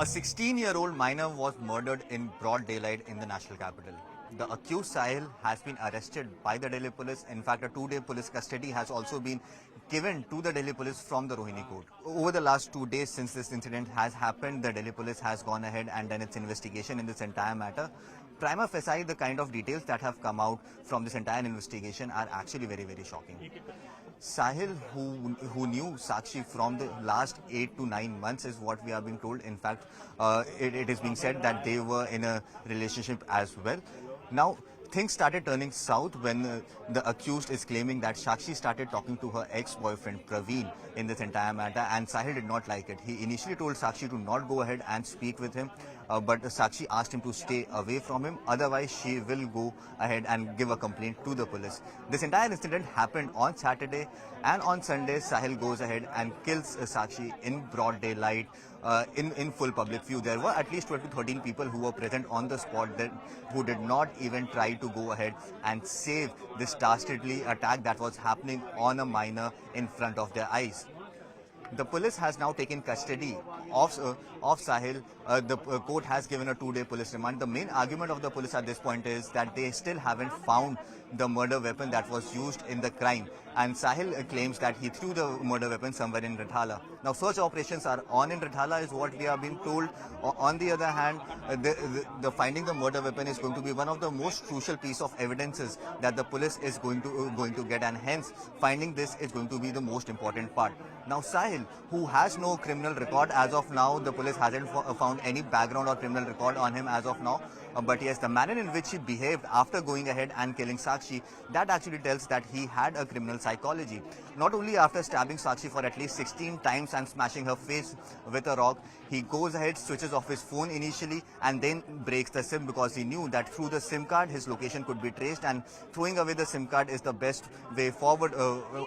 A 16-year-old minor was murdered in broad daylight in the national capital. The accused Sahil has been arrested by the Delhi police. In fact, a 2-day police custody has also been given to the Delhi police from the Rohini court. Over the last 2 days since this incident has happened, the Delhi police has gone ahead and done its investigation in this entire matter. Prima facie, the kind of details that have come out from this entire investigation are actually very, very shocking. Sahil, who knew Sakshi from the last 8 to 9 months is what we are being told. In fact, it is being said that they were in a relationship as well. Now, things started turning south when the accused is claiming that Sakshi started talking to her ex-boyfriend Praveen in this entire matter, and Sahil did not like it. He initially told Sakshi to not go ahead and speak with him, but Sakshi asked him to stay away from him, otherwise she will go ahead and give a complaint to the police. This entire incident happened on Saturday, and on Sunday Sahil goes ahead and kills Sakshi in broad daylight. In full public view. There were at least 12 to 13 people who were present on the spot who did not even try to go ahead and save this dastardly attack that was happening on a minor in front of their eyes. The police has now taken custody of Sahil. The court has given a 2-day police remand. The main argument of the police at this point is that they still haven't found the murder weapon that was used in the crime. And Sahil claims that he threw the murder weapon somewhere in Rithala. Now, search operations are on in Rithala is what we are being told. On the other hand, the finding the murder weapon is going to be one of the most crucial piece of evidences that the police is going to get, and hence finding this is going to be the most important part. Now, Sahil, who has no criminal record as of now, the police hasn't found any background or criminal record on him as of now. But yes, the manner in which he behaved after going ahead and killing Sakshi, that actually tells that he had a criminal psychology. Not only after stabbing Sakshi for at least 16 times and smashing her face with a rock, he goes ahead, switches off his phone initially and then breaks the SIM because he knew that through the SIM card his location could be traced, and throwing away the SIM card is the best way forward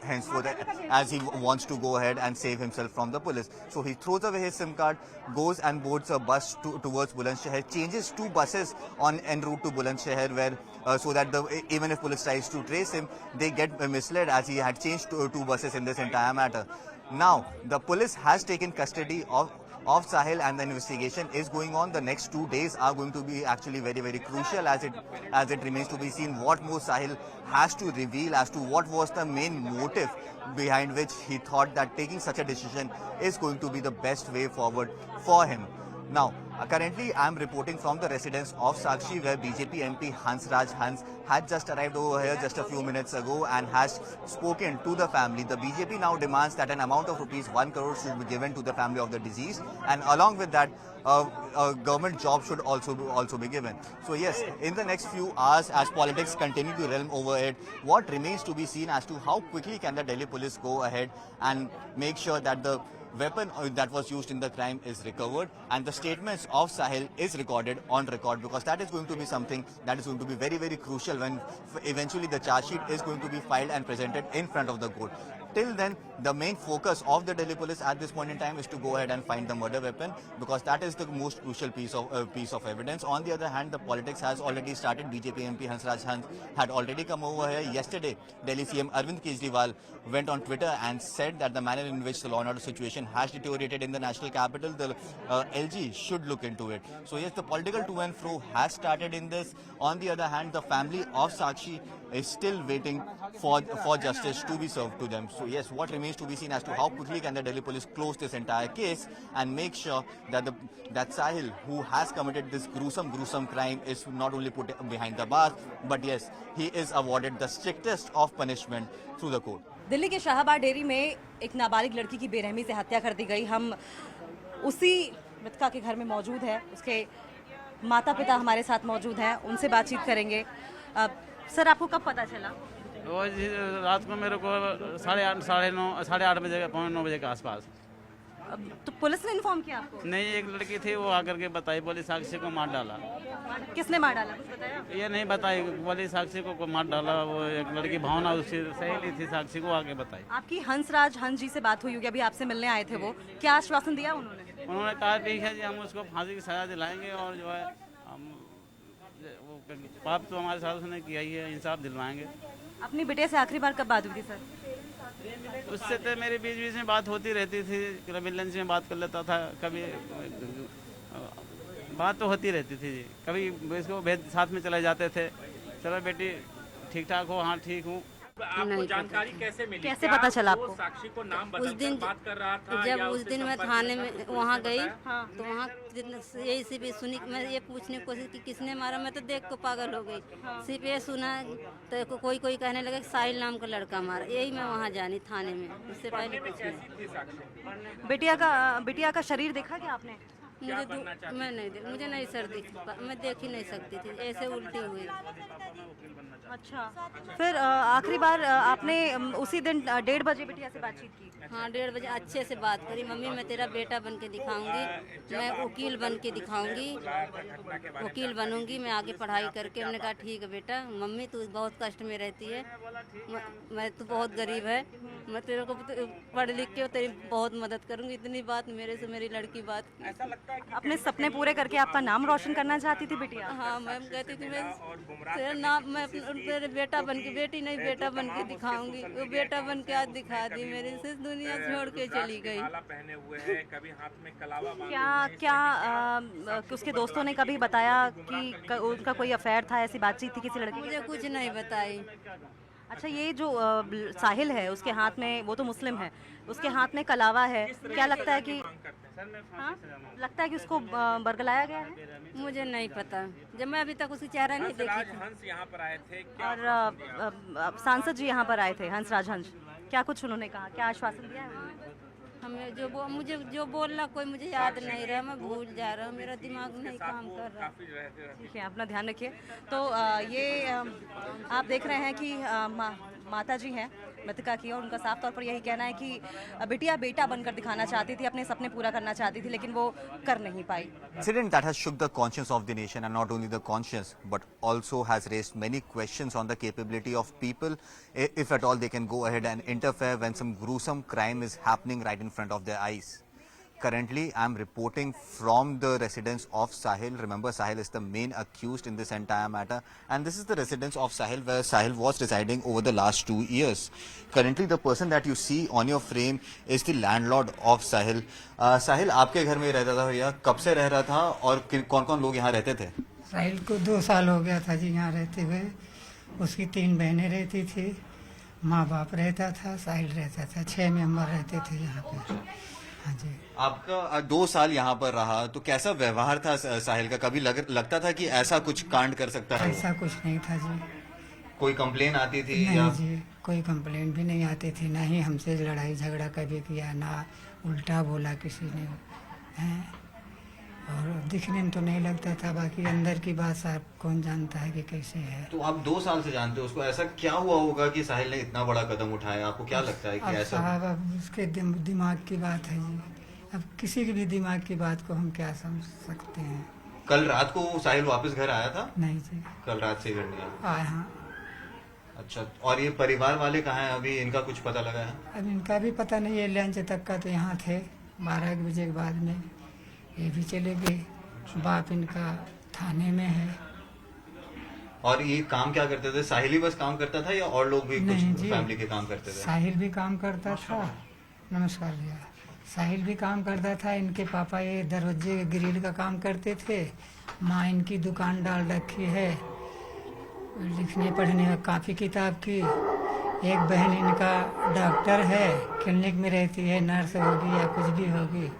henceforth, as he wants to go ahead and save himself from the police. So he throws away his SIM card, goes and boards a bus towards Bulandshahr, changes 2 buses en route to Bulandshahr, where so that even if police tries to trace him, they get misled as he had changed 2 buses in this entire matter. Now, the police has taken custody of Sahil and the investigation is going on. The next 2 days are going to be actually very, very crucial as it remains to be seen what more Sahil has to reveal as to what was the main motive behind which he thought that taking such a decision is going to be the best way forward for him. Now, currently I am reporting from the residence of Sakshi, where BJP MP Hansraj Hans had just arrived over here just a few minutes ago and has spoken to the family. The BJP now demands that an amount of rupees 1 crore should be given to the family of the deceased, and along with that, a government job should also be given. So yes, in the next few hours, as politics continue to realm over it, what remains to be seen as to how quickly can the Delhi police go ahead and make sure that the weapon that was used in the crime is recovered and the statements of Sahil is recorded on record, because that is going to be something that is going to be very, very crucial when eventually the charge sheet is going to be filed and presented in front of the court. Till then, the main focus of the Delhi police at this point in time is to go ahead and find the murder weapon, because that is the most crucial piece of evidence. On the other hand, the politics has already started. BJP MP Hansraj Hans had already come over here. Yesterday, Delhi CM Arvind Kejriwal went on Twitter and said that the manner in which the law and order situation has deteriorated in the national capital, the LG should look into it. So yes, the political to and fro has started in this. On the other hand, the family of Sakshi is still waiting for justice to be served to them. So yes, what remains to be seen as to how quickly can the Delhi police close this entire case and make sure that that Sahil, who has committed this gruesome crime, is not only put behind the bars, but yes, he is awarded the strictest of punishment through the court. Delhi के Shahabad dairy में एक नाबालिग लड़की की बेरहमी से हत्या कर दी गई। हम उसी मृतका के घर में मौजूद है, उसके माता पिता हमारे साथ मौजूद हैं, उनसे बातचीत करेंगे। सर, आपको कब पता चला? वो रात को मेरे को 8:30 साढ़े 8 बजे 9 बजे के आसपास। तो पुलिस ने इन्फॉर्म किया आपको? नहीं, एक लड़की थी, वो आकर के बताई, बोली साक्षी को मार डाला। किसने मार डाला, कुछ बताया? ये नहीं बताई, बोली साक्षी को मार डाला। वो एक लड़की भावना, उसकी सहेली थी साक्षी, को आके बताई। आपकी हंसराज हंस जी से बात हुई होगी, अभी आपसे मिलने आए थे, वो क्या आश्वासन दिया उन्होंने? उन्होंने कहा ठीक है जी, हम उसको फांसी की सजा दिलाएंगे और जो है हम वो पाप तो हमारे साथ उसने किया ही है, इंसाफ दिलवाएंगे। अपनी बेटे से आखिरी बार कब बात हुई थी सर? उससे तो मेरी बीच में बात होती रहती थी, कभी लंच में बात कर लेता था, कभी बात तो होती रहती थी जी, कभी इसको भेज साथ में चले जाते थे, चलो बेटी ठीक ठाक हो, हाँ ठीक हूँ। आपको जानकारी कैसे मिली? कैसे क्या पता चला वो आपको? साक्षी को नाम उस बदलकर दिन बात कर रहा था जब या उस उससे दिन मैं संपर्क थाने में में वहाँ गई हाँ। तो वहाँ यही सिर्फ ये सुनी, मैं ये पूछने की कोशिश की किसने मारा, मैं तो देख को पागल हो गई। सिर्फ ये सुना तो कोई कोई कहने लगा कि साहिल नाम का लड़का मारा, यही मैं वहाँ जानी थाने में, उससे पहले कुछ नहीं। कैसी थी साक्षी? बिटिया का शरीर देखा क्या आपने? मैं नहीं मुझे नहीं सर मैं देख ही नहीं सकती थी, ऐसे उल्टी हुई। अच्छा, फिर आखिरी बार आपने उसी दिन 1:30 बजे बिटिया से बातचीत की? हाँ 1:30 बजे अच्छे से बात करी, मम्मी मैं तेरा बेटा बन के दिखाऊंगी, मैं वकील बन के दिखाऊंगी, वकील बनूंगी, मैं आगे पढ़ाई करके। हमने कहा ठीक है बेटा, मम्मी तू बहुत कष्ट में रहती है, मैं तू बहुत गरीब है, मैं तेरे को पढ़ लिख के तेरी बहुत मदद करूंगी। इतनी बात मेरे से मेरी लड़की बात की। अपने सपने पूरे करके आपका नाम रोशन करना चाहती थी बिटिया? हाँ मैम कहती थी मैं तेरा नाम, मैं तेरे बेटा बन के, बेटी नहीं बेटा बन के दिखाऊंगी। वो बेटा बन के आज दिखा दी, मेरी से दुनिया छोड़ के चली गई। माला पहने हुए हैं, कभी हाथ में कलावा बांधे क्या उसके दोस्तों ने कभी बताया कि उनका कोई अफेयर था, ऐसी बातचीत थी किसी लड़के की? मुझे कुछ नहीं बताई। अच्छा, ये जो साहिल है उसके हाथ में, वो तो मुस्लिम है, उसके हाथ में कलावा है, क्या लगता है कि हाँ लगता है कि उसको बरगलाया गया है? मुझे नहीं पता, जब मैं अभी तक उसकी चेहरा नहीं देखी राज थी। हंस यहाँ पर आए थे क्या? और सांसद जी यहाँ पर आए थे, हंसराज हंस, क्या कुछ उन्होंने कहा, क्या आश्वासन दिया है? हमें मुझे जो बोलना कोई मुझे याद नहीं रहा, मैं भूल जा रहा हूँ, मेरा दिमाग नहीं काम कर रहा। ठीक है, अपना ध्यान रखिए। तो ये आप देख रहे हैं कि माता जी हैं मृतका की, और उनका साफ तौर पर यही कहना है कि बिटिया बेटा बनकर दिखाना चाहती थी, अपने सपने पूरा करना चाहती थी, लेकिन वो कर नहीं पाई। Incident that has shook the conscience of the nation, and not only the conscience but also has raised many questions on the capability of people, if at all they can go ahead and interfere when some gruesome crime is happening right in front of their eyes. Currently, I am reporting from the residence of Sahil. Remember, Sahil is the main accused in this entire matter, and this is the residence of Sahil, where Sahil was residing over the last 2 years. Currently, the person that you see on your frame is the landlord of Sahil. Sahil, आपके घर में रहता था भैया? कब से रह रहा था और कौन-कौन लोग यहाँ रहते थे? साहिल को 2 साल हो गया था जी यहाँ रहते हुए। उसकी 3 बहनें रहती थी, माँ बाप रहता था, साहिल रहता था, 6 मेंबर रहते थे यहाँ पे। हाँ जी। आपका 2 साल यहाँ पर रहा, तो कैसा व्यवहार था साहिल का? कभी लगता था कि ऐसा कुछ कांड कर सकता है? ऐसा कुछ नहीं था जी। कोई कंप्लेन आती थी नहीं या? जी, कोई कंप्लेन भी नहीं आती थी, ना ही हमसे लड़ाई झगड़ा कभी किया, ना उल्टा बोला किसी ने हैं। और दिखने में तो नहीं लगता था, बाकी अंदर की बात साहब कौन जानता है कि कैसे है। तो आप 2 साल से जानते हो उसको, ऐसा क्या हुआ होगा कि साहिल ने इतना बड़ा कदम उठाया? आपको क्या लगता है कि अब ऐसा? साहब अब उसके दिमाग की बात है जी, अब किसी की भी दिमाग की बात को हम क्या समझ सकते हैं। कल रात को साहिल वापस घर आया था? नहीं जी, कल रात से घर नहीं आया। आए हाँ। अच्छा, और ये परिवार वाले कहाँ हैं अभी? इनका कुछ पता लगा है? अब इनका भी पता नहीं है, लंच तक का तो यहाँ थे, 12 बजे के बाद में ये भी चले गए। बाप इनका थाने में है। और ये काम क्या करते थे? साहिल ही बस काम करता था या और लोग भी नहीं कुछ जी, फैमिली के काम करते थे? साहिल भी काम करता था। नमस्कार भैया। साहिल भी काम करता था, इनके पापा ये दरवाजे ग्रिल का काम करते थे, माँ इनकी दुकान डाल रखी है लिखने पढ़ने का काफ़ी किताब की। एक बहन इनका डॉक्टर है, क्लिनिक में रहती है, नर्स होगी या कुछ भी होगी।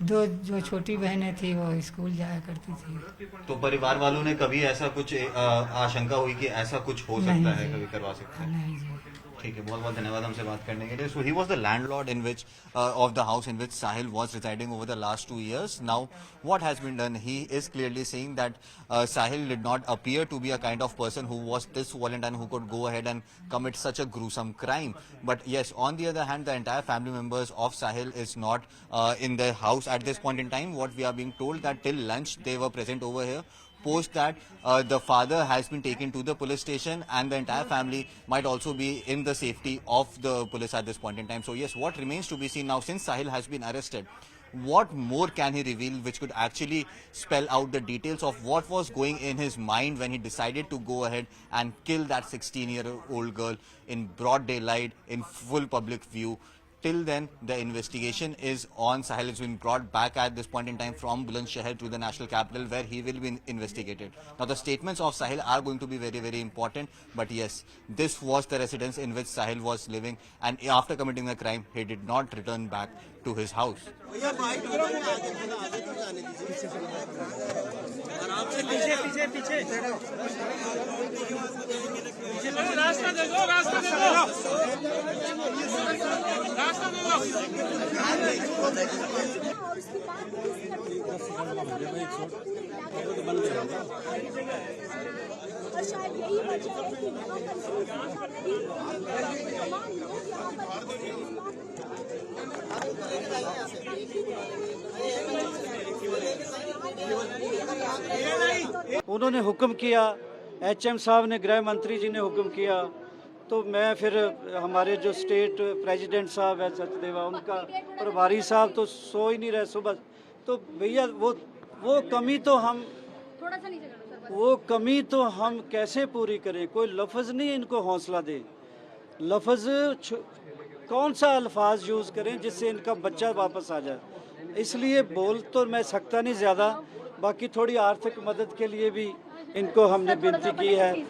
2 जो छोटी बहनें थी वो स्कूल जाया करती थी। तो परिवार वालों ने कभी ऐसा कुछ आशंका हुई कि ऐसा कुछ हो नहीं सकता है, जी। कभी करवा सकते हैं? नहीं जी। ठीक है, बहुत बहुत धन्यवाद हमसे बात करने के लिए। So he was the landlord in which of the house in which Sahil was residing over the last 2 years. Now what has been done, he is clearly saying that Sahil did not appear to be a kind of person who was this violent and who could go ahead and commit such a gruesome crime. But yes, on the other hand, the entire family members of Sahil is not in their house at this point in time. What we are being told that till lunch they were present over here. Post that, the father has been taken to the police station and the entire family might also be in the safety of the police at this point in time. So yes, what remains to be seen now, since Sahil has been arrested, what more can he reveal which could actually spell out the details of what was going in his mind when he decided to go ahead and kill that 16-year-old girl in broad daylight, in full public view? till then, the investigation is on. Sahil has been brought back at this point in time from Bulandshahr to the national capital, where he will be investigated. Now, the statements of Sahil are going to be very, very important. But yes, this was the residence in which Sahil was living, and after committing the crime, he did not return back to his house. रास्ता दे दो, रास्ता दे दो, रास्ता दे दो। और शायद यही वजह है कि वहाँ पर तमाम लोग यहाँ पर उन्होंने हुक्म किया, एचएम साहब ने, गृह मंत्री जी ने हुक्म किया, तो मैं फिर हमारे जो स्टेट प्रेसिडेंट साहब है सचदेवा, उनका प्रभारी साहब तो सो ही नहीं रहे सुबह। तो भैया वो कमी तो हम कैसे पूरी करें? कोई लफ्ज़ नहीं इनको हौसला दे। लफ्ज़ कौन सा अल्फाज यूज़ करें जिससे इनका बच्चा वापस आ जाए? इसलिए बोल तो मैं सकता नहीं ज़्यादा, बाकी थोड़ी आर्थिक मदद के लिए भी इनको हमने विनती की है।